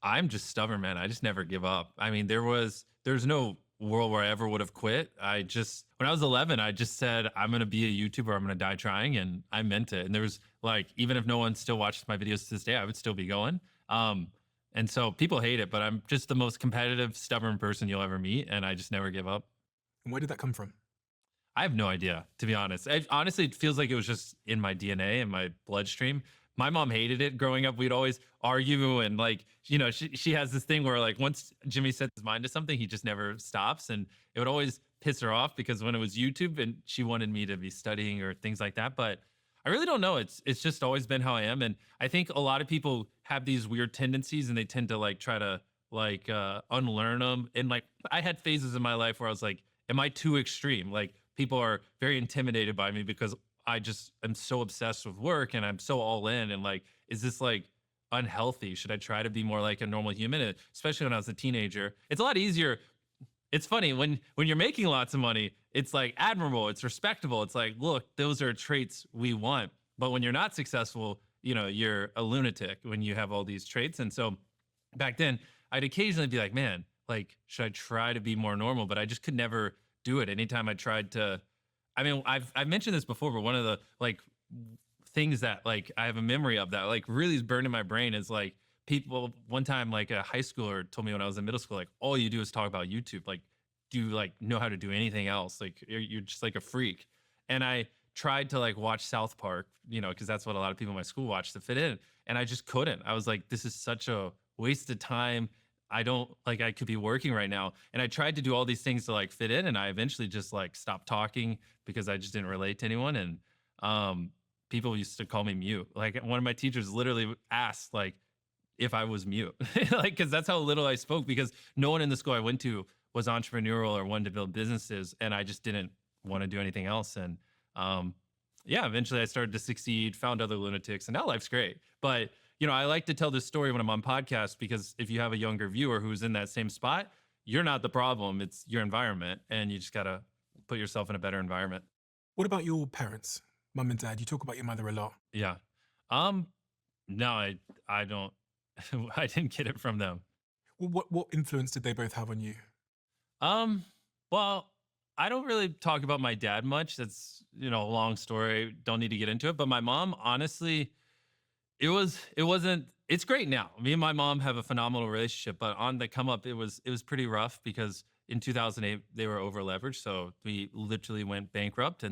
I'm just stubborn, man. I just never give up. I mean, there's no world where I ever would have quit. I just when I was 11, I just said I'm going to be a YouTuber. I'm going to die trying, and I meant it. And there was like, even if no one still watches my videos to this day, I would still be going. And so people hate it, but I'm just the most competitive, stubborn person you'll ever meet, and I just never give up. And where did that come from? I have no idea, to be honest. Honestly, it feels like it was just in my DNA and my bloodstream. My mom hated it growing up. We'd always argue and like, she has this thing where like once Jimmy sets his mind to something, he just never stops. And it would always piss her off because when it was YouTube and she wanted me to be studying or things like that. But I really don't know. It's just always been how I am. And I think a lot of people have these weird tendencies and they tend to like try to like unlearn them. And like I had phases in my life where I was like, am I too extreme? Like people are very intimidated by me because I just am so obsessed with work and I'm so all in. And like, is this like unhealthy? Should I try to be more like a normal human? And especially when I was a teenager, it's a lot easier. It's funny when you're making lots of money, it's like admirable, it's respectable. It's like, look, those are traits we want. But when you're not successful, you're a lunatic when you have all these traits. And so back then, I'd occasionally be like, man, like, should I try to be more normal? But I just could never do it. Anytime I tried to, I mean, I've mentioned this before, but one of the like things that like I have a memory of that like really is burned in my brain is like people one time like a high schooler told me when I was in middle school, like all you do is talk about YouTube. Like, do you like know how to do anything else? Like you're just like a freak. And I tried to like watch South Park, because that's what a lot of people in my school watch to fit in. And I just couldn't. I was like, this is such a waste of time. I don't like I could be working right now. And I tried to do all these things to like fit in. And I eventually just like stopped talking because I just didn't relate to anyone. And people used to call me mute. Like one of my teachers literally asked like if I was mute. Like, because that's how little I spoke because no one in the school I went to was entrepreneurial or wanted to build businesses. And I just didn't want to do anything else. And yeah, eventually I started to succeed, found other lunatics, and now life's great. But I like to tell this story when I'm on podcasts because if you have a younger viewer who's in that same spot, you're not the problem. It's your environment, and you just gotta put yourself in a better environment. What about your parents, mum and dad? You talk about your mother a lot. Yeah. Um. No, I don't. I didn't get it from them. Well, what influence did they both have on you? Um. Well, I don't really talk about my dad much. That's a long story. Don't need to get into it. But my mom, honestly, it wasn't it's great now. Me and my mom have a phenomenal relationship, but on the come up it was pretty rough because in 2008 they were over leveraged, so we literally went bankrupt. And